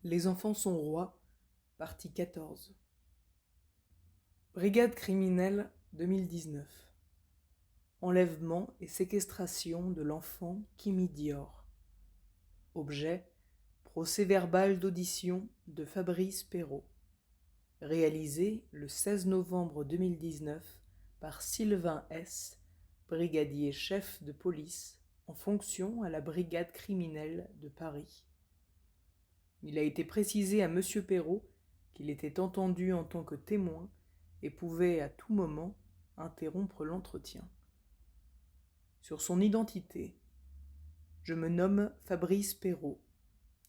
Les enfants sont rois, partie 14. Brigade criminelle 2019. Enlèvement et séquestration de l'enfant Kimi Dior. Objet: procès-verbal d'audition de Fabrice Perrault. Réalisé le 16 novembre 2019 par Sylvain S., brigadier chef de police en fonction à la brigade criminelle de Paris. Il a été précisé à monsieur Perrault qu'il était entendu en tant que témoin et pouvait à tout moment interrompre l'entretien. Sur son identité: je me nomme Fabrice Perrault.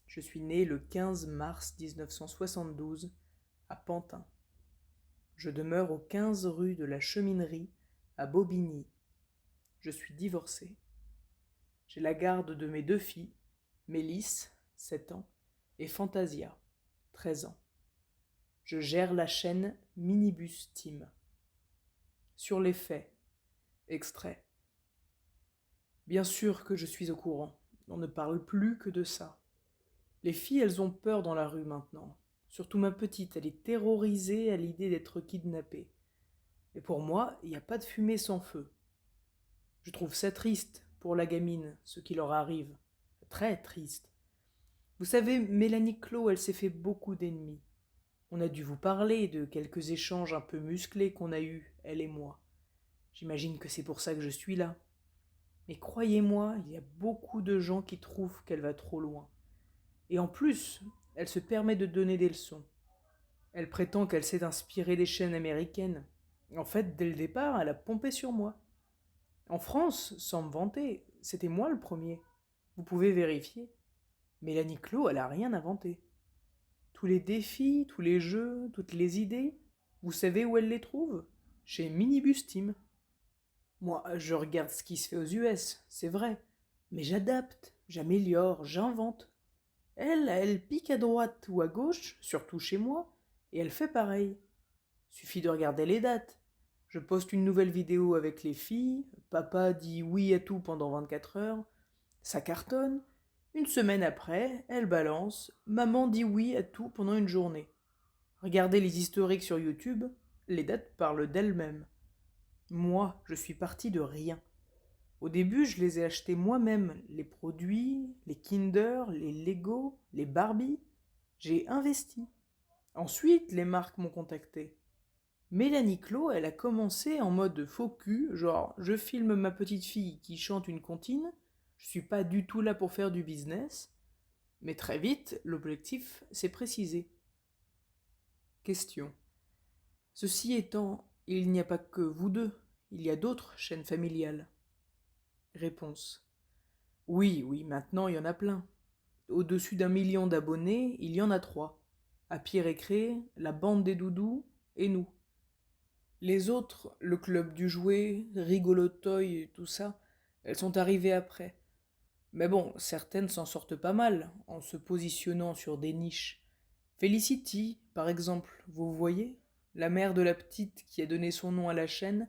Je suis né le 15 mars 1972 à Pantin. Je demeure au 15 rue de la Cheminerie à Bobigny. Je suis divorcé. J'ai la garde de mes 2 filles, Mélisse, 7 ans, et Fantasia, 13 ans. Je gère la chaîne Minibus Team. Sur les faits. Extrait. Bien sûr que je suis au courant. On ne parle plus que de ça. Les filles, elles ont peur dans la rue maintenant. Surtout ma petite, elle est terrorisée à l'idée d'être kidnappée. Et pour moi, il n'y a pas de fumée sans feu. Je trouve ça triste pour la gamine, ce qui leur arrive. Très triste. Vous savez, Mélanie Clos, elle s'est fait beaucoup d'ennemis. On a dû vous parler de quelques échanges un peu musclés qu'on a eus, elle et moi. J'imagine que c'est pour ça que je suis là. Mais croyez-moi, il y a beaucoup de gens qui trouvent qu'elle va trop loin. Et en plus, elle se permet de donner des leçons. Elle prétend qu'elle s'est inspirée des chaînes américaines. En fait, dès le départ, elle a pompé sur moi. En France, sans me vanter, c'était moi le premier. Vous pouvez vérifier. Mélanie Clos, elle a rien inventé. Tous les défis, tous les jeux, toutes les idées, vous savez où elle les trouve? Chez Minibus Team. Moi, je regarde ce qui se fait aux US, c'est vrai. Mais j'adapte, j'améliore, j'invente. Elle pique à droite ou à gauche, surtout chez moi, et elle fait pareil. Suffit de regarder les dates. Je poste une nouvelle vidéo avec les filles, papa dit oui à tout pendant 24 heures, ça cartonne. Une semaine après, elle balance, maman dit oui à tout pendant une journée. Regardez les historiques sur YouTube, les dates parlent d'elles-mêmes. Moi, je suis parti de rien. Au début, je les ai achetés moi-même, les produits, les Kinder, les Lego, les Barbie. J'ai investi. Ensuite, les marques m'ont contacté. Mélanie Clos, elle a commencé en mode faux cul, genre je filme ma petite fille qui chante une comptine, je suis pas du tout là pour faire du business, mais très vite, l'objectif s'est précisé. Question. Ceci étant, il n'y a pas que vous deux, il y a d'autres chaînes familiales. Réponse. Oui, maintenant il y en a plein. Au-dessus d'1 million d'abonnés, il y en a 3. Happy Récré, la bande des doudous et nous. Les autres, le club du jouet, Rigolo Toy et tout ça, elles sont arrivées après. Mais bon, certaines s'en sortent pas mal, en se positionnant sur des niches. Felicity, par exemple, vous voyez? La mère de la petite qui a donné son nom à la chaîne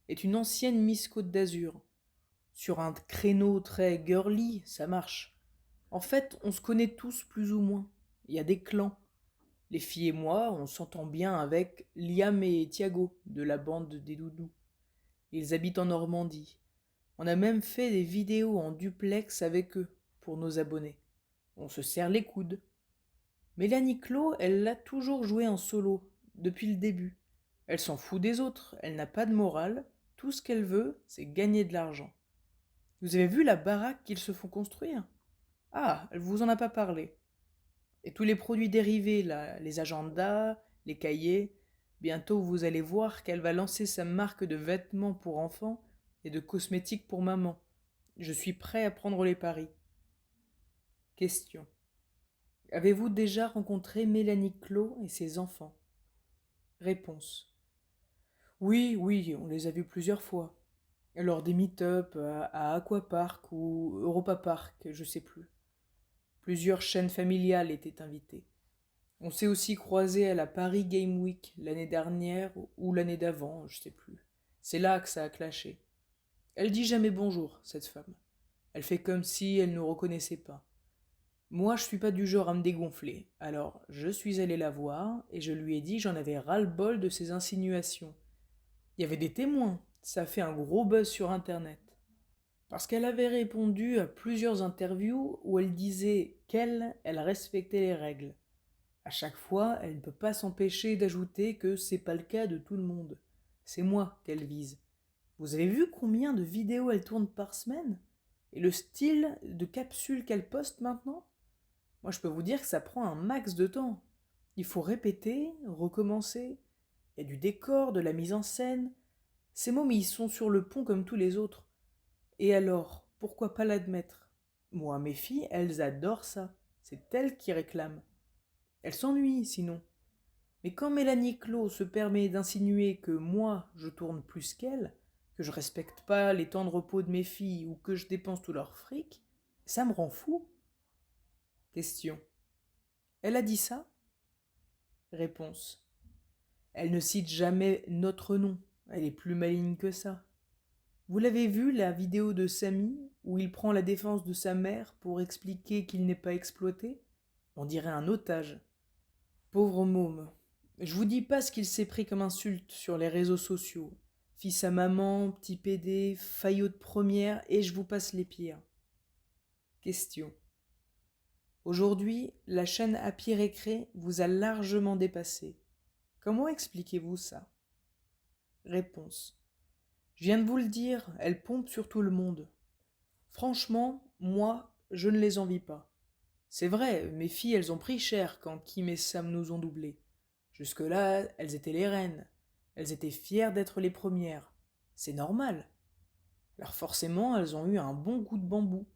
est une ancienne Miss Côte d'Azur. Sur un créneau très girly, ça marche. En fait, on se connaît tous plus ou moins. Il y a des clans. Les filles et moi, on s'entend bien avec Liam et Thiago de la bande des doudous. Ils habitent en Normandie. On a même fait des vidéos en duplex avec eux, pour nos abonnés. On se serre les coudes. Mélanie Clos, elle l'a toujours joué en solo, depuis le début. Elle s'en fout des autres, elle n'a pas de morale, tout ce qu'elle veut, c'est gagner de l'argent. Vous avez vu la baraque qu'ils se font construire? Ah, elle vous en a pas parlé. Et tous les produits dérivés, là, les agendas, les cahiers, bientôt vous allez voir qu'elle va lancer sa marque de vêtements pour enfants et de cosmétiques pour maman. Je suis prêt à prendre les paris. Question. Avez-vous déjà rencontré Mélanie Clos et ses enfants? Réponse. Oui, on les a vus plusieurs fois. Lors des meet-up à Aquapark ou Europa Park, je sais plus. Plusieurs chaînes familiales étaient invitées. On s'est aussi croisés à la Paris Game Week l'année dernière ou l'année d'avant, je sais plus. C'est là que ça a clashé. Elle dit jamais bonjour, cette femme. Elle fait comme si elle ne nous reconnaissait pas. Moi, je suis pas du genre à me dégonfler, alors je suis allé la voir et je lui ai dit que j'en avais ras-le-bol de ses insinuations. Il y avait des témoins, ça a fait un gros buzz sur Internet. Parce qu'elle avait répondu à plusieurs interviews où elle disait elle respectait les règles. À chaque fois, elle ne peut pas s'empêcher d'ajouter que c'est pas le cas de tout le monde. C'est moi qu'elle vise. Vous avez vu combien de vidéos elle tourne par semaine? Et le style de capsule qu'elle poste maintenant? Moi, je peux vous dire que ça prend un max de temps. Il faut répéter, recommencer. Il y a du décor, de la mise en scène. Ces mômes, ils sont sur le pont comme tous les autres. Et alors, pourquoi pas l'admettre? Moi, mes filles, elles adorent ça. C'est elles qui réclament. Elles s'ennuient, sinon. Mais quand Mélanie Clos se permet d'insinuer que moi, je tourne plus qu'elle, que je respecte pas les temps de repos de mes filles ou que je dépense tout leur fric, ça me rend fou. Question. Elle a dit ça? Réponse. Elle ne cite jamais notre nom. Elle est plus maligne que ça. Vous l'avez vu, la vidéo de Samy, où il prend la défense de sa mère pour expliquer qu'il n'est pas exploité? On dirait un otage. Pauvre môme. Je vous dis pas ce qu'il s'est pris comme insulte sur les réseaux sociaux. Fils à maman, petit PD, faillot de première, et je vous passe les pires. Question. Aujourd'hui, la chaîne Happy Récré vous a largement dépassé. Comment expliquez-vous ça? Réponse. Je viens de vous le dire, elle pompe sur tout le monde. Franchement, moi, je ne les envie pas. C'est vrai, mes filles, elles ont pris cher quand Kim et Sam nous ont doublés. Jusque-là, elles étaient les reines. Elles étaient fières d'être les premières. C'est normal. Alors forcément, elles ont eu un bon coup de bambou.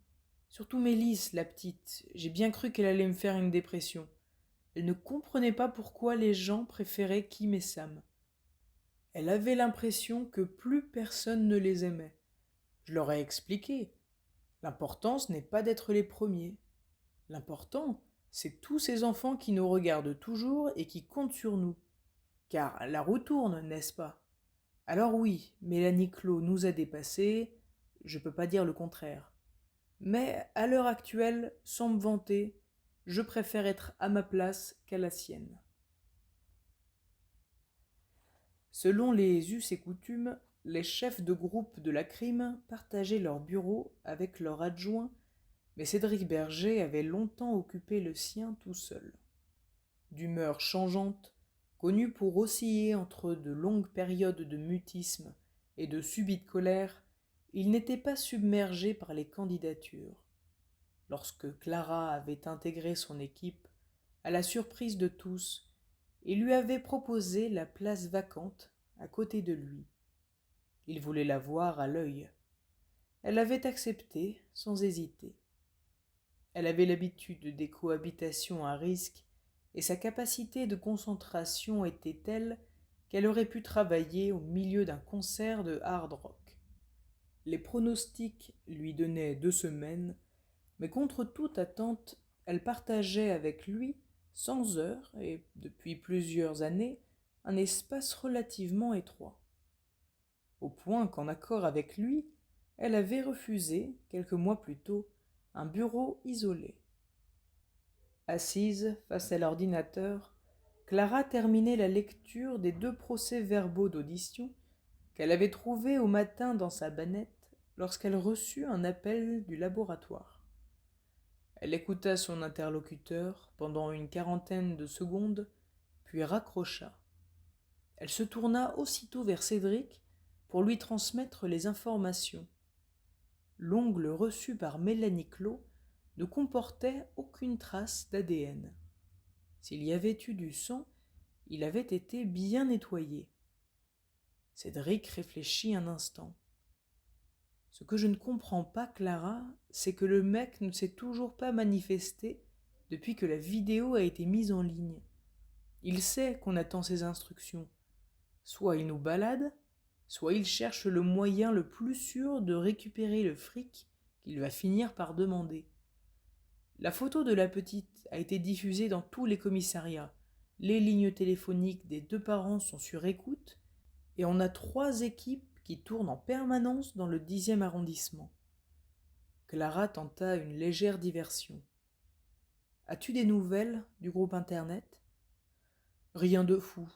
Surtout Mélisse, la petite. J'ai bien cru qu'elle allait me faire une dépression. Elle ne comprenait pas pourquoi les gens préféraient Kim et Sam. Elle avait l'impression que plus personne ne les aimait. Je leur ai expliqué. L'important, ce n'est pas d'être les premiers. L'important, c'est tous ces enfants qui nous regardent toujours et qui comptent sur nous. Car la roue tourne, n'est-ce pas? Alors oui, Mélanie Clos nous a dépassés, je peux pas dire le contraire. Mais à l'heure actuelle, sans me vanter, je préfère être à ma place qu'à la sienne. Selon les us et coutumes, les chefs de groupe de la crime partageaient leur bureau avec leur adjoint, mais Cédric Berger avait longtemps occupé le sien tout seul. D'humeur changeante, connu pour osciller entre de longues périodes de mutisme et de subite colère, il n'était pas submergé par les candidatures. Lorsque Clara avait intégré son équipe, à la surprise de tous, il lui avait proposé la place vacante à côté de lui. Il voulait la voir à l'œil. Elle avait accepté sans hésiter. Elle avait l'habitude des cohabitations à risque et sa capacité de concentration était telle qu'elle aurait pu travailler au milieu d'un concert de hard rock. Les pronostics lui donnaient 2 semaines, mais contre toute attente, elle partageait avec lui, sans heurts et depuis plusieurs années, un espace relativement étroit. Au point qu'en accord avec lui, elle avait refusé, quelques mois plus tôt, un bureau isolé. Assise face à l'ordinateur, Clara terminait la lecture des 2 procès-verbaux d'audition qu'elle avait trouvés au matin dans sa bannette lorsqu'elle reçut un appel du laboratoire. Elle écouta son interlocuteur pendant une quarantaine de secondes, puis raccrocha. Elle se tourna aussitôt vers Cédric pour lui transmettre les informations. L'ongle reçu par Mélanie Clos ne comportait aucune trace d'ADN. S'il y avait eu du sang, il avait été bien nettoyé. Cédric réfléchit un instant. Ce que je ne comprends pas, Clara, c'est que le mec ne s'est toujours pas manifesté depuis que la vidéo a été mise en ligne. Il sait qu'on attend ses instructions. Soit il nous balade, soit il cherche le moyen le plus sûr de récupérer le fric qu'il va finir par demander. La photo de la petite a été diffusée dans tous les commissariats. Les lignes téléphoniques des 2 parents sont sur écoute et on a 3 équipes qui tournent en permanence dans le 10e arrondissement. Clara tenta une légère diversion. As-tu des nouvelles du groupe internet ? Rien de fou.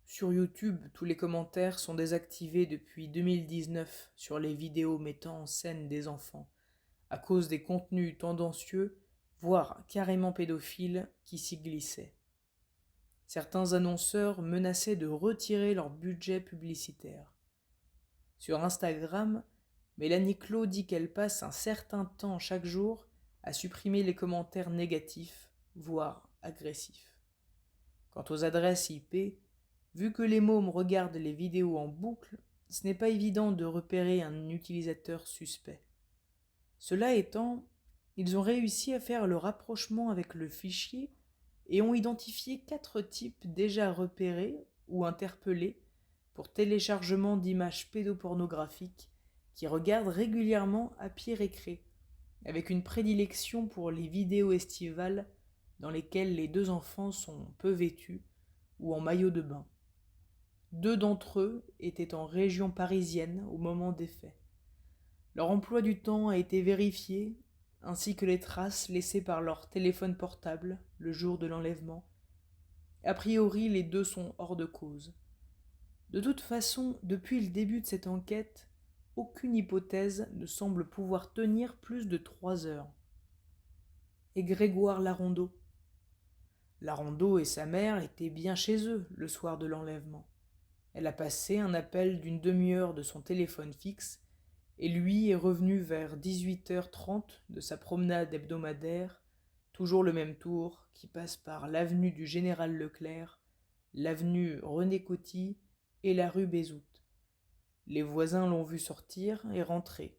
Sur YouTube, tous les commentaires sont désactivés depuis 2019 sur les vidéos mettant en scène des enfants, à cause des contenus tendancieux, voire carrément pédophiles, qui s'y glissaient. Certains annonceurs menaçaient de retirer leur budget publicitaire. Sur Instagram, Mélanie Clos dit qu'elle passe un certain temps chaque jour à supprimer les commentaires négatifs, voire agressifs. Quant aux adresses IP, vu que les mômes regardent les vidéos en boucle, ce n'est pas évident de repérer un utilisateur suspect. Cela étant, ils ont réussi à faire le rapprochement avec le fichier et ont identifié 4 types déjà repérés ou interpellés pour téléchargement d'images pédopornographiques qui regardent régulièrement Happy Récré, avec une prédilection pour les vidéos estivales dans lesquelles les 2 enfants sont peu vêtus ou en maillot de bain. 2 d'entre eux étaient en région parisienne au moment des faits. Leur emploi du temps a été vérifié, ainsi que les traces laissées par leur téléphone portable le jour de l'enlèvement. A priori, les 2 sont hors de cause. De toute façon, depuis le début de cette enquête, aucune hypothèse ne semble pouvoir tenir plus de 3 heures. Et Grégoire Larondeau ? Larondeau et sa mère étaient bien chez eux le soir de l'enlèvement. Elle a passé un appel d'une demi-heure de son téléphone fixe et lui est revenu vers 18h30 de sa promenade hebdomadaire, toujours le même tour qui passe par l'avenue du Général Leclerc, l'avenue René Coty et la rue Bézout. Les voisins l'ont vu sortir et rentrer.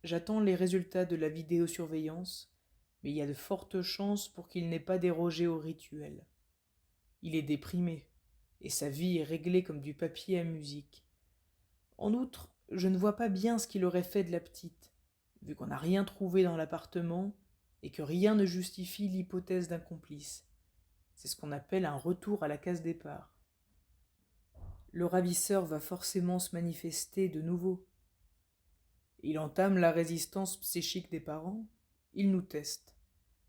J'attends les résultats de la vidéosurveillance, mais il y a de fortes chances pour qu'il n'ait pas dérogé au rituel. Il est déprimé, et sa vie est réglée comme du papier à musique. En outre, je ne vois pas bien ce qu'il aurait fait de la petite, vu qu'on n'a rien trouvé dans l'appartement et que rien ne justifie l'hypothèse d'un complice. C'est ce qu'on appelle un retour à la case départ. Le ravisseur va forcément se manifester de nouveau. Il entame la résistance psychique des parents, il nous teste,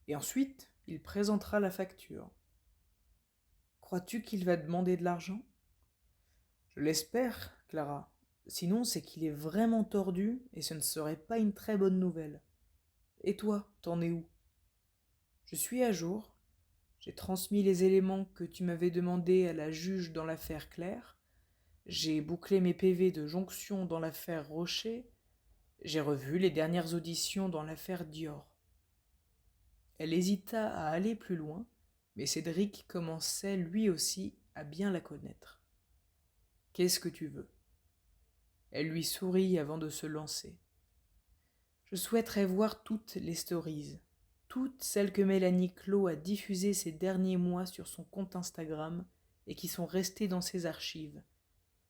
et ensuite il présentera la facture. Crois-tu qu'il va demander de l'argent ? Je l'espère, Clara. Sinon, c'est qu'il est vraiment tordu et ce ne serait pas une très bonne nouvelle. Et toi, t'en es où ? Je suis à jour. J'ai transmis les éléments que tu m'avais demandés à la juge dans l'affaire Claire. J'ai bouclé mes PV de jonction dans l'affaire Rocher. J'ai revu les dernières auditions dans l'affaire Dior. Elle hésita à aller plus loin, mais Cédric commençait lui aussi à bien la connaître. Qu'est-ce que tu veux ? Elle lui sourit avant de se lancer. Je souhaiterais voir toutes les stories, toutes celles que Mélanie Clos a diffusées ces derniers mois sur son compte Instagram et qui sont restées dans ses archives.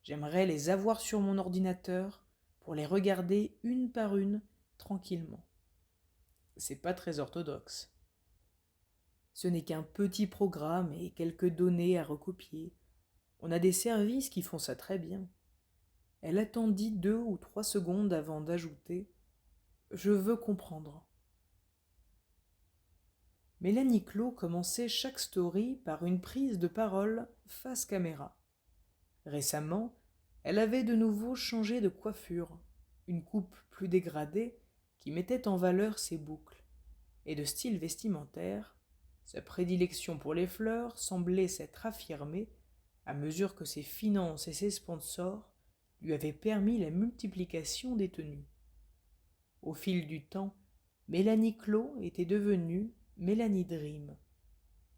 J'aimerais les avoir sur mon ordinateur pour les regarder une par une, tranquillement. C'est pas très orthodoxe. Ce n'est qu'un petit programme et quelques données à recopier. On a des services qui font ça très bien. Elle attendit 2 ou 3 secondes avant d'ajouter « Je veux comprendre ». Mélanie Clos commençait chaque story par une prise de parole face caméra. Récemment, elle avait de nouveau changé de coiffure, une coupe plus dégradée qui mettait en valeur ses boucles, et de style vestimentaire. Sa prédilection pour les fleurs semblait s'être affirmée à mesure que ses finances et ses sponsors lui avaient permis la multiplication des tenues. Au fil du temps, Mélanie Clos était devenue Mélanie Dream.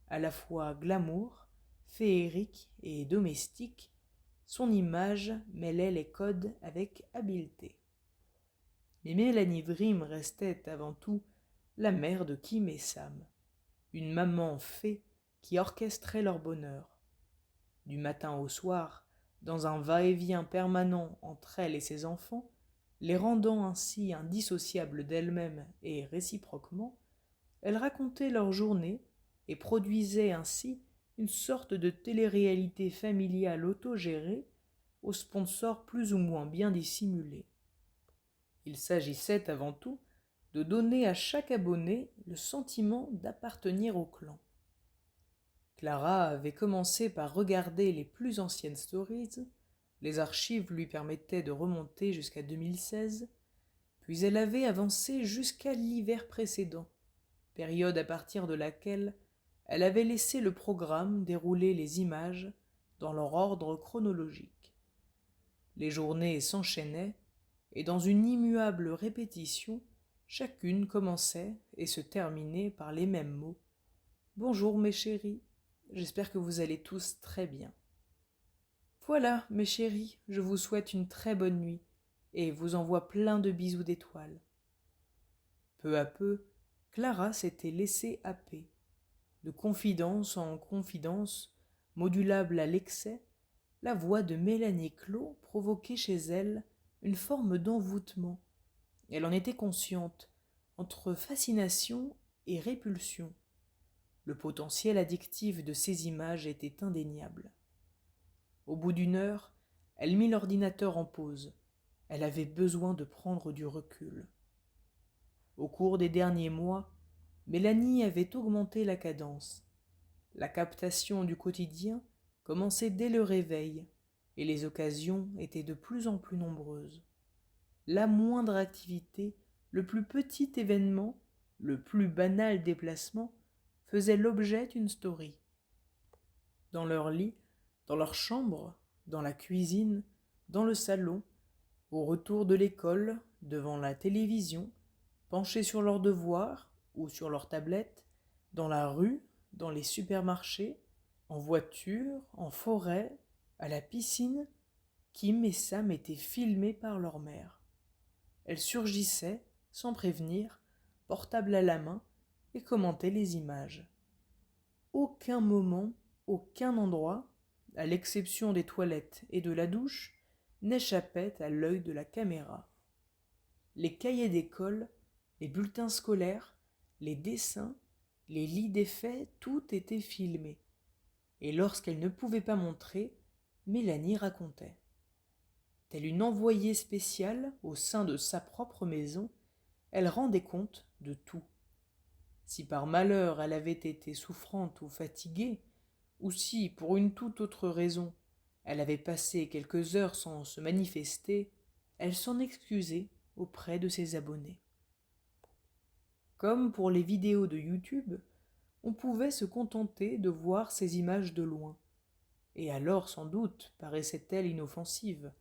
À la fois glamour, féerique et domestique, son image mêlait les codes avec habileté. Mais Mélanie Dream restait avant tout la mère de Kim et Sam, une maman fée qui orchestrait leur bonheur. Du matin au soir, dans un va-et-vient permanent entre elle et ses enfants, les rendant ainsi indissociables d'elle-même et réciproquement, elle racontait leur journée et produisait ainsi une sorte de télé-réalité familiale autogérée aux sponsors plus ou moins bien dissimulés. Il s'agissait avant tout de donner à chaque abonné le sentiment d'appartenir au clan. Clara avait commencé par regarder les plus anciennes stories, les archives lui permettaient de remonter jusqu'à 2016, puis elle avait avancé jusqu'à l'hiver précédent, période à partir de laquelle elle avait laissé le programme dérouler les images dans leur ordre chronologique. Les journées s'enchaînaient, et dans une immuable répétition, chacune commençait et se terminait par les mêmes mots. « Bonjour mes chéris, j'espère que vous allez tous très bien. » Voilà, mes chéris, je vous souhaite une très bonne nuit et vous envoie plein de bisous d'étoiles. Peu à peu, Clara s'était laissée happer. De confidence en confidence, modulable à l'excès, la voix de Mélanie Clos provoquait chez elle une forme d'envoûtement. Elle en était consciente, entre fascination et répulsion. Le potentiel addictif de ces images était indéniable. Au bout d'une heure, elle mit l'ordinateur en pause. Elle avait besoin de prendre du recul. Au cours des derniers mois, Mélanie avait augmenté la cadence. La captation du quotidien commençait dès le réveil, et les occasions étaient de plus en plus nombreuses. La moindre activité, le plus petit événement, le plus banal déplacement, faisait l'objet d'une story. Dans leur lit, dans leur chambre, dans la cuisine, dans le salon, au retour de l'école, devant la télévision, penchés sur leurs devoirs ou sur leur tablette, dans la rue, dans les supermarchés, en voiture, en forêt, à la piscine, Kim et Sam étaient filmés par leur mère. Elles surgissaient, sans prévenir, portable à la main, et commentaient les images. Aucun moment, aucun endroit, à l'exception des toilettes et de la douche, n'échappait à l'œil de la caméra. Les cahiers d'école, les bulletins scolaires, les dessins, les lits d'effets, tout était filmé. Et lorsqu'elle ne pouvait pas montrer, Mélanie racontait. Telle une envoyée spéciale au sein de sa propre maison, elle rendait compte de tout. Si par malheur elle avait été souffrante ou fatiguée, ou si, pour une toute autre raison, elle avait passé quelques heures sans se manifester, elle s'en excusait auprès de ses abonnés. Comme pour les vidéos de YouTube, on pouvait se contenter de voir ces images de loin, et alors sans doute paraissaient-elles inoffensives,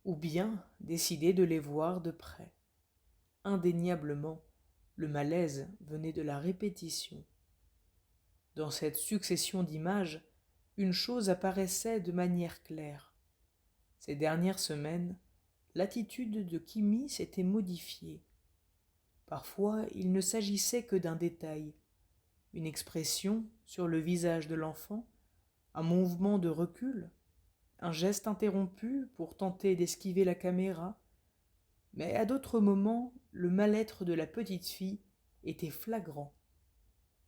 ou bien décider de les voir de près. Indéniablement, le malaise venait de la répétition. Dans cette succession d'images, une chose apparaissait de manière claire. Ces dernières semaines, l'attitude de Kimi s'était modifiée. Parfois, il ne s'agissait que d'un détail, une expression sur le visage de l'enfant, un mouvement de recul, un geste interrompu pour tenter d'esquiver la caméra, mais à d'autres moments, le mal-être de la petite fille était flagrant.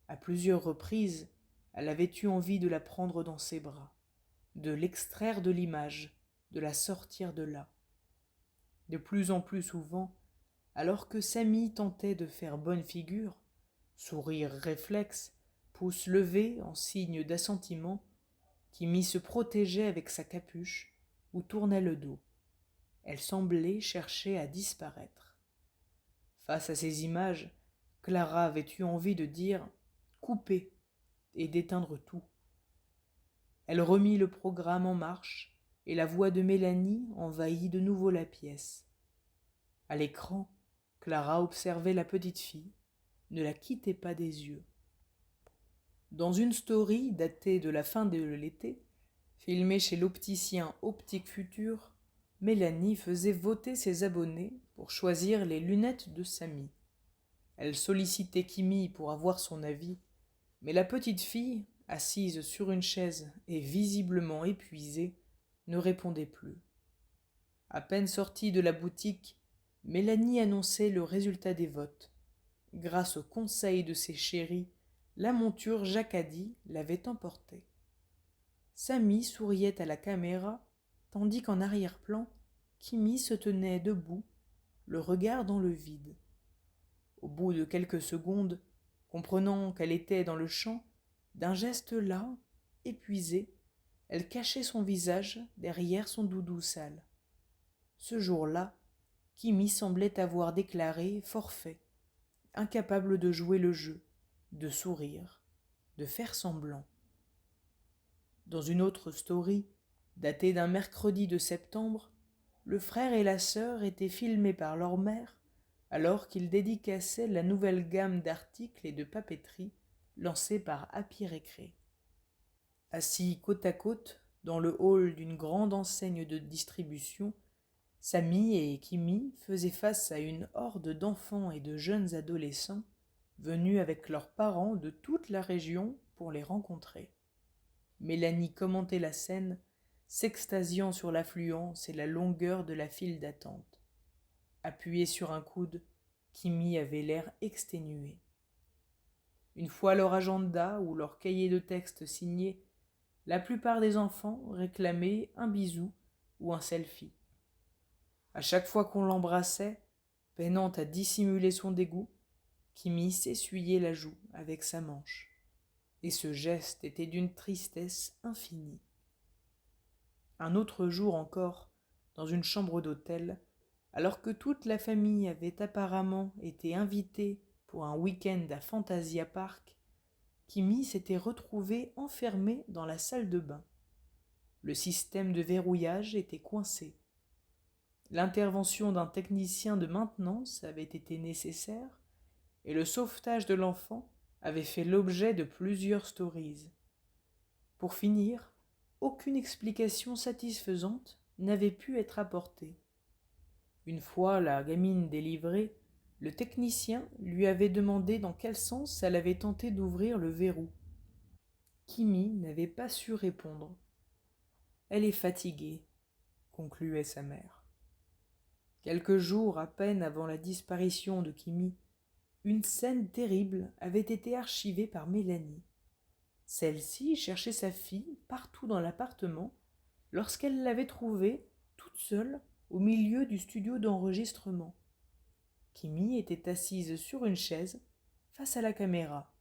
À plusieurs reprises, elle avait eu envie de la prendre dans ses bras, de l'extraire de l'image, de la sortir de là. De plus en plus souvent, alors que Samy tentait de faire bonne figure, sourire réflexe, pouce levé en signe d'assentiment, Kimi se protégeait avec sa capuche ou tournait le dos. Elle semblait chercher à disparaître. Face à ces images, Clara avait eu envie de dire « couper » et d'éteindre tout. Elle remit le programme en marche et la voix de Mélanie envahit de nouveau la pièce. À l'écran, Clara observait la petite fille, ne la quittait pas des yeux. Dans une story datée de la fin de l'été, filmée chez l'opticien Optique Future, Mélanie faisait voter ses abonnés pour choisir les lunettes de Samy. Elle sollicitait Kimi pour avoir son avis, mais la petite fille, assise sur une chaise et visiblement épuisée, ne répondait plus. À peine sortie de la boutique, Mélanie annonçait le résultat des votes. Grâce au conseil de ses chéris, la monture Jacadi l'avait emporté. Samy souriait à la caméra, tandis qu'en arrière-plan, Kimi se tenait debout, le regard dans le vide. Au bout de quelques secondes, comprenant qu'elle était dans le champ, d'un geste las, épuisé, elle cachait son visage derrière son doudou sale. Ce jour-là, Kimi semblait avoir déclaré forfait, incapable de jouer le jeu, de sourire, de faire semblant. Dans une autre story, datée d'un mercredi de septembre, le frère et la sœur étaient filmés par leur mère alors qu'ils dédicaçaient la nouvelle gamme d'articles et de papeterie lancée par Happy Récré. Assis côte à côte dans le hall d'une grande enseigne de distribution, Samy et Kimi faisaient face à une horde d'enfants et de jeunes adolescents venus avec leurs parents de toute la région pour les rencontrer. Mélanie commentait la scène, s'extasiant sur l'affluence et la longueur de la file d'attente. Appuyée sur un coude, Kimi avait l'air exténué. Une fois leur agenda ou leur cahier de texte signé, la plupart des enfants réclamaient un bisou ou un selfie. À chaque fois qu'on l'embrassait, peinant à dissimuler son dégoût, Kimi s'essuyait la joue avec sa manche. Et ce geste était d'une tristesse infinie. Un autre jour encore, dans une chambre d'hôtel, alors que toute la famille avait apparemment été invitée pour un week-end à Fantasia Park, Kimi s'était retrouvée enfermée dans la salle de bain. Le système de verrouillage était coincé. L'intervention d'un technicien de maintenance avait été nécessaire et le sauvetage de l'enfant avait fait l'objet de plusieurs stories. Pour finir, aucune explication satisfaisante n'avait pu être apportée. Une fois la gamine délivrée, le technicien lui avait demandé dans quel sens elle avait tenté d'ouvrir le verrou. Kimi n'avait pas su répondre. « Elle est fatiguée », concluait sa mère. Quelques jours à peine avant la disparition de Kimi, une scène terrible avait été archivée par Mélanie. Celle-ci cherchait sa fille partout dans l'appartement lorsqu'elle l'avait trouvée toute seule au milieu du studio d'enregistrement. Kimi était assise sur une chaise face à la caméra.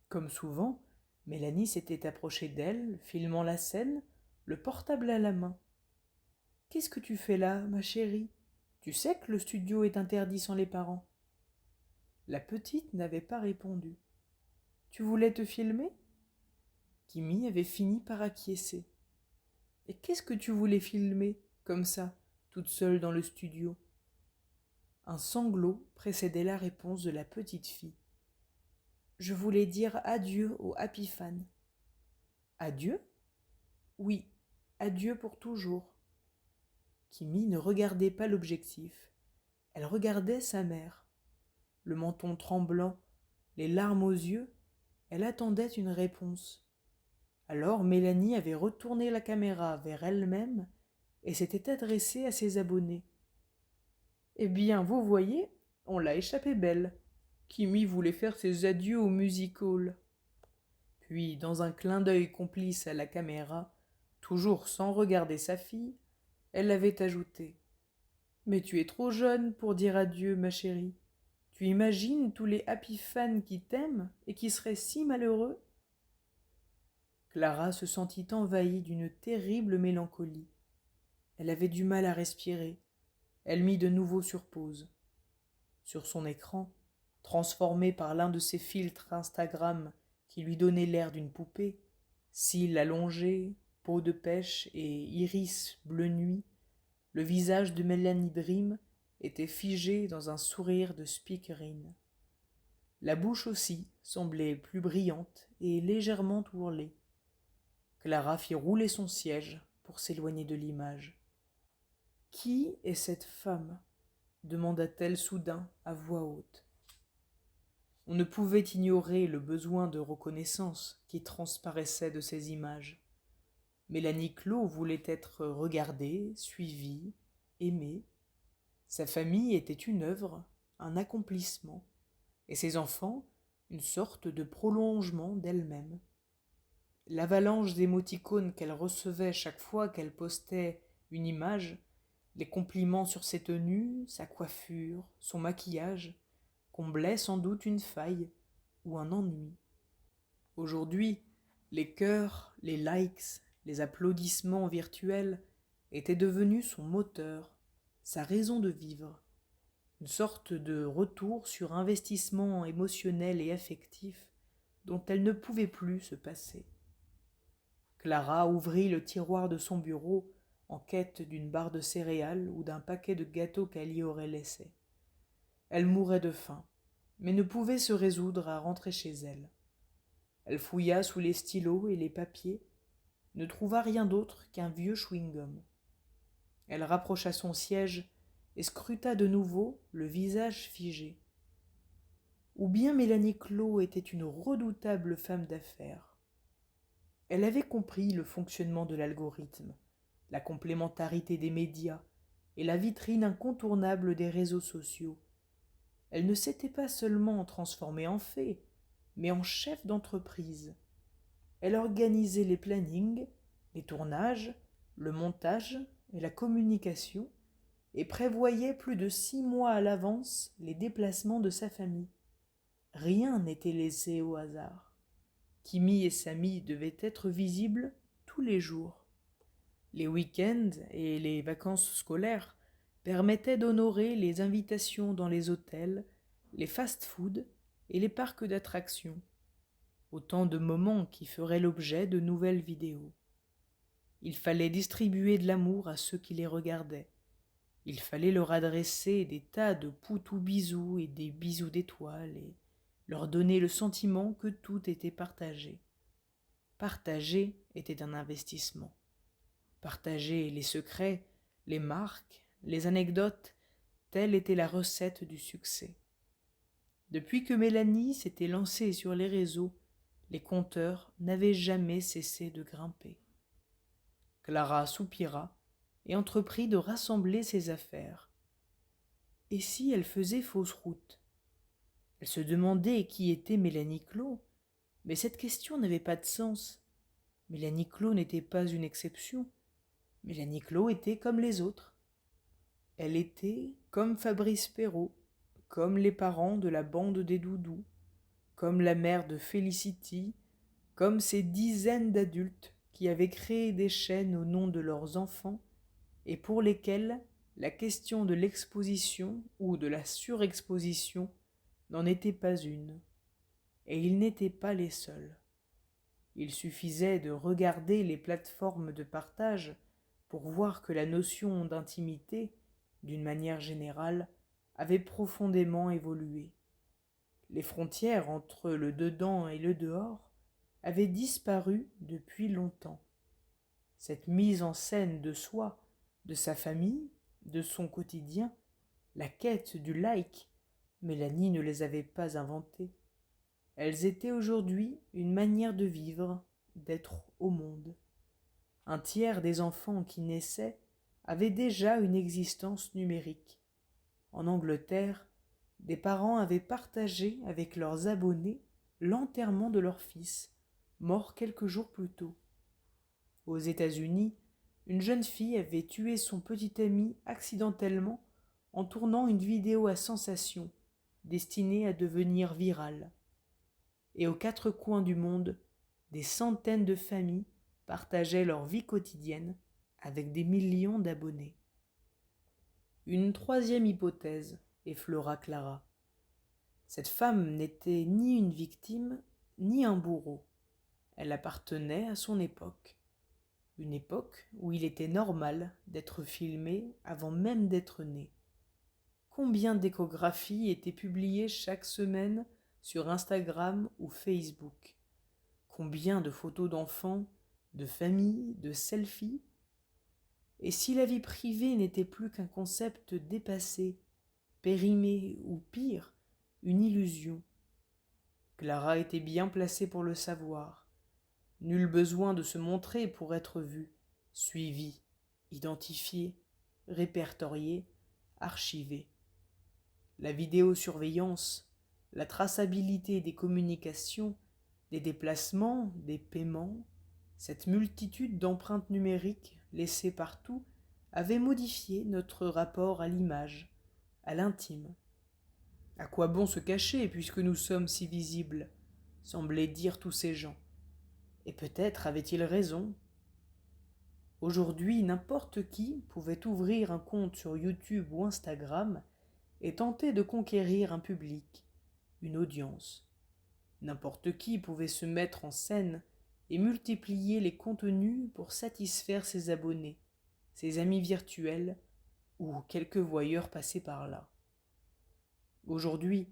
Comme souvent, Mélanie s'était approchée d'elle, filmant la scène, le portable à la main. « Qu'est-ce que tu fais là, ma chérie ? Tu sais que le studio est interdit sans les parents. » La petite n'avait pas répondu. « Tu voulais te filmer ?» Kimi avait fini par acquiescer. « Et qu'est-ce que tu voulais filmer, comme ça, toute seule dans le studio ?» Un sanglot précédait la réponse de la petite fille. « Je voulais dire adieu aux Happy Fans. »« Adieu ? » ?»« Oui, adieu pour toujours. » Kimi ne regardait pas l'objectif. Elle regardait sa mère. Le menton tremblant, les larmes aux yeux, elle attendait une réponse. Alors Mélanie avait retourné la caméra vers elle-même et s'était adressée à ses abonnés. « Eh bien, vous voyez, on l'a échappé belle. Kimi voulait faire ses adieux au music-hall. » Puis, dans un clin d'œil complice à la caméra, toujours sans regarder sa fille, elle avait ajouté : « Mais tu es trop jeune pour dire adieu, ma chérie. Tu imagines tous les happy fans qui t'aiment et qui seraient si malheureux ?» Clara se sentit envahie d'une terrible mélancolie. Elle avait du mal à respirer. Elle mit de nouveau sur pause. Sur son écran, transformé par l'un de ses filtres Instagram qui lui donnait l'air d'une poupée, cils allongés, peau de pêche et iris bleu nuit, le visage de Mélanie Dream était figé dans un sourire de speakerine. La bouche aussi semblait plus brillante et légèrement ourlée. Clara fit rouler son siège pour s'éloigner de l'image. « Qui est cette femme ? » demanda-t-elle soudain à voix haute. On ne pouvait ignorer le besoin de reconnaissance qui transparaissait de ces images. Mélanie Clos voulait être regardée, suivie, aimée. Sa famille était une œuvre, un accomplissement, et ses enfants une sorte de prolongement d'elle-même. L'avalanche d'émoticônes qu'elle recevait chaque fois qu'elle postait une image, les compliments sur ses tenues, sa coiffure, son maquillage, comblait sans doute une faille ou un ennui. Aujourd'hui, les cœurs, les likes, les applaudissements virtuels étaient devenus son moteur, sa raison de vivre, une sorte de retour sur investissement émotionnel et affectif dont elle ne pouvait plus se passer. Clara ouvrit le tiroir de son bureau en quête d'une barre de céréales ou d'un paquet de gâteaux qu'elle y aurait laissé. Elle mourait de faim, mais ne pouvait se résoudre à rentrer chez elle. Elle fouilla sous les stylos et les papiers, ne trouva rien d'autre qu'un vieux chewing-gum. Elle rapprocha son siège et scruta de nouveau le visage figé. Ou bien Mélanie Clos était une redoutable femme d'affaires. Elle avait compris le fonctionnement de l'algorithme, la complémentarité des médias et la vitrine incontournable des réseaux sociaux. Elle ne s'était pas seulement transformée en fée, mais en chef d'entreprise. Elle organisait les plannings, les tournages, le montage et la communication et prévoyait plus de 6 mois à l'avance les déplacements de sa famille. Rien n'était laissé au hasard. Kimi et Samy devaient être visibles tous les jours. Les week-ends et les vacances scolaires permettaient d'honorer les invitations dans les hôtels, les fast-foods et les parcs d'attractions. Autant de moments qui feraient l'objet de nouvelles vidéos. Il fallait distribuer de l'amour à ceux qui les regardaient. Il fallait leur adresser des tas de poutous bisous et des bisous d'étoiles et leur donner le sentiment que tout était partagé. Partager était un investissement. Partager les secrets, les marques, les anecdotes, telle était la recette du succès. Depuis que Mélanie s'était lancée sur les réseaux, les compteurs n'avaient jamais cessé de grimper. Clara soupira et entreprit de rassembler ses affaires. Et si elle faisait fausse route? Elle se demandait qui était Mélanie Clos, mais cette question n'avait pas de sens. Mélanie Clos n'était pas une exception. Mélanie Clos était comme les autres. Elle était comme Fabrice Perrault, comme les parents de la bande des Doudous, comme la mère de Felicity, comme ces dizaines d'adultes qui avaient créé des chaînes au nom de leurs enfants et pour lesquels la question de l'exposition ou de la surexposition n'en était pas une. Et ils n'étaient pas les seuls. Il suffisait de regarder les plateformes de partage pour voir que la notion d'intimité, d'une manière générale, avait profondément évolué. Les frontières entre le dedans et le dehors avaient disparu depuis longtemps. Cette mise en scène de soi, de sa famille, de son quotidien, la quête du like, Mélanie ne les avait pas inventées. Elles étaient aujourd'hui une manière de vivre, d'être au monde. Un tiers des enfants qui naissaient avaient déjà une existence numérique. En Angleterre, des parents avaient partagé avec leurs abonnés l'enterrement de leur fils, mort quelques jours plus tôt. Aux États-Unis, une jeune fille avait tué son petit ami accidentellement en tournant une vidéo à sensation, destinée à devenir virale. Et aux 4 coins du monde, des centaines de familles partageaient leur vie quotidienne avec des millions d'abonnés. Une troisième hypothèse effleura Clara. Cette femme n'était ni une victime, ni un bourreau. Elle appartenait à son époque. Une époque où il était normal d'être filmé avant même d'être né. Combien d'échographies étaient publiées chaque semaine sur Instagram ou Facebook? Combien de photos d'enfants, de familles, de selfies? Et si la vie privée n'était plus qu'un concept dépassé, périmé ou pire, une illusion? Clara était bien placée pour le savoir. Nul besoin de se montrer pour être vu, suivi, identifié, répertorié, archivé. La vidéosurveillance, la traçabilité des communications, des déplacements, des paiements, cette multitude d'empreintes numériques laissées partout avait modifié notre rapport à l'image, à l'intime. À quoi bon se cacher puisque nous sommes si visibles, semblaient dire tous ces gens. Et peut-être avaient-ils raison. Aujourd'hui, n'importe qui pouvait ouvrir un compte sur YouTube ou Instagram et tenter de conquérir un public, une audience. N'importe qui pouvait se mettre en scène et multiplier les contenus pour satisfaire ses abonnés, ses amis virtuels ou quelques voyeurs passés par là. Aujourd'hui,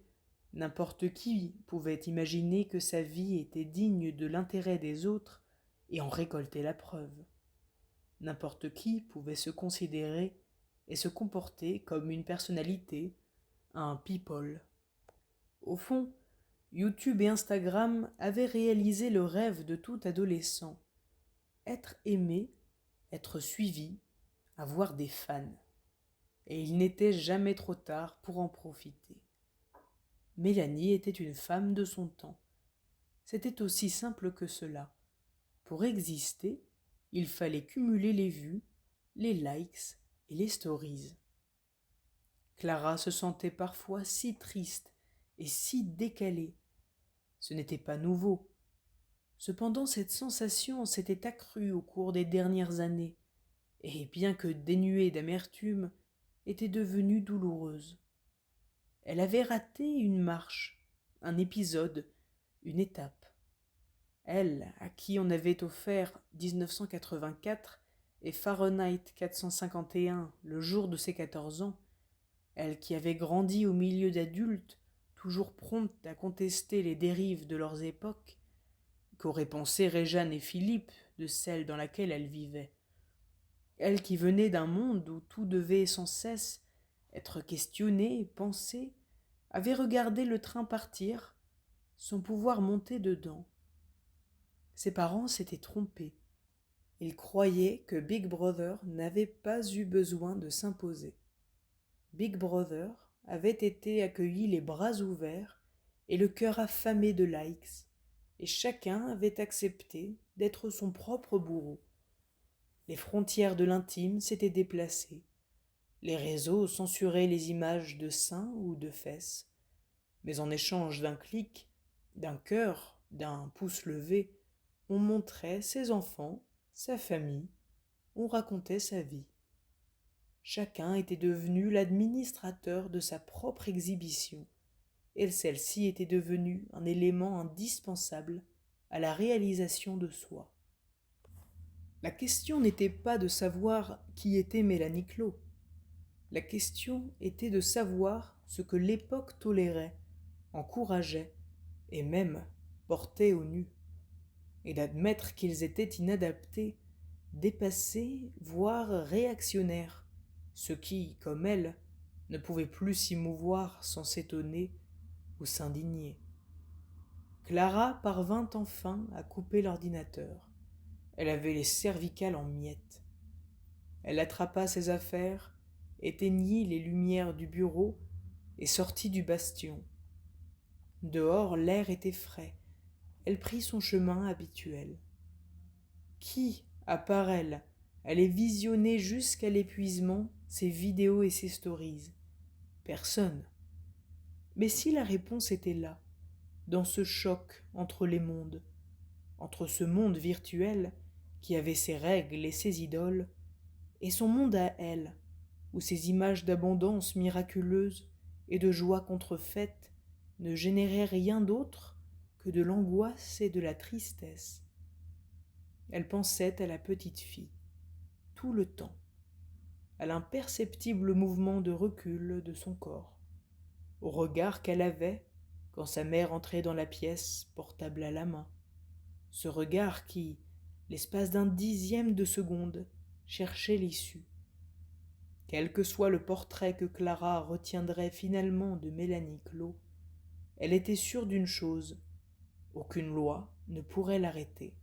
n'importe qui pouvait imaginer que sa vie était digne de l'intérêt des autres et en récolter la preuve. N'importe qui pouvait se considérer et se comporter comme une personnalité, un people. Au fond, YouTube et Instagram avaient réalisé le rêve de tout adolescent. Être aimé, être suivi, avoir des fans. Et il n'était jamais trop tard pour en profiter. Mélanie était une femme de son temps. C'était aussi simple que cela. Pour exister, il fallait cumuler les vues, les likes et les stories. Clara se sentait parfois si triste et si décalée. Ce n'était pas nouveau. Cependant, cette sensation s'était accrue au cours des dernières années, et bien que dénuée d'amertume, était devenue douloureuse. Elle avait raté une marche, un épisode, une étape. Elle, à qui on avait offert 1984 et Fahrenheit 451 le jour de ses 14 ans, elle qui avait grandi au milieu d'adultes, toujours promptes à contester les dérives de leurs époques, qu'auraient pensé Réjeanne et Philippe de celle dans laquelle elle vivait. Elle qui venait d'un monde où tout devait sans cesse être questionné, pensé, avait regardé le train partir, sans pouvoir monter dedans. Ses parents s'étaient trompés. Ils croyaient que Big Brother n'avait pas eu besoin de s'imposer. Big Brother avait été accueilli les bras ouverts et le cœur affamé de likes, et chacun avait accepté d'être son propre bourreau. Les frontières de l'intime s'étaient déplacées. Les réseaux censuraient les images de seins ou de fesses. Mais en échange d'un clic, d'un cœur, d'un pouce levé, on montrait ses enfants, sa famille, on racontait sa vie. Chacun était devenu l'administrateur de sa propre exhibition, et celle-ci était devenue un élément indispensable à la réalisation de soi. La question n'était pas de savoir qui était Mélanie Clos. La question était de savoir ce que l'époque tolérait, encourageait et même portait au nu, et d'admettre qu'ils étaient inadaptés, dépassés, voire réactionnaires, ceux qui, comme elle, ne pouvaient plus s'y mouvoir sans s'étonner ou s'indigner. Clara parvint enfin à couper l'ordinateur. Elle avait les cervicales en miettes. Elle attrapa ses affaires, éteignit les lumières du bureau et sortit du bastion. Dehors, l'air était frais. Elle prit son chemin habituel. Qui, à part elle, allait visionner jusqu'à l'épuisement ses vidéos et ses stories? Personne. Mais si la réponse était là, dans ce choc entre les mondes, entre ce monde virtuel qui avait ses règles et ses idoles, et son monde à elle, où ses images d'abondance miraculeuse et de joie contrefaite ne généraient rien d'autre que de l'angoisse et de la tristesse. Elle pensait à la petite fille, tout le temps, à l'imperceptible mouvement de recul de son corps, au regard qu'elle avait quand sa mère entrait dans la pièce, portable à la main, ce regard qui, l'espace d'un dixième de seconde, cherchait l'issue. Quel que soit le portrait que Clara retiendrait finalement de Mélanie Clos, elle était sûre d'une chose, aucune loi ne pourrait l'arrêter.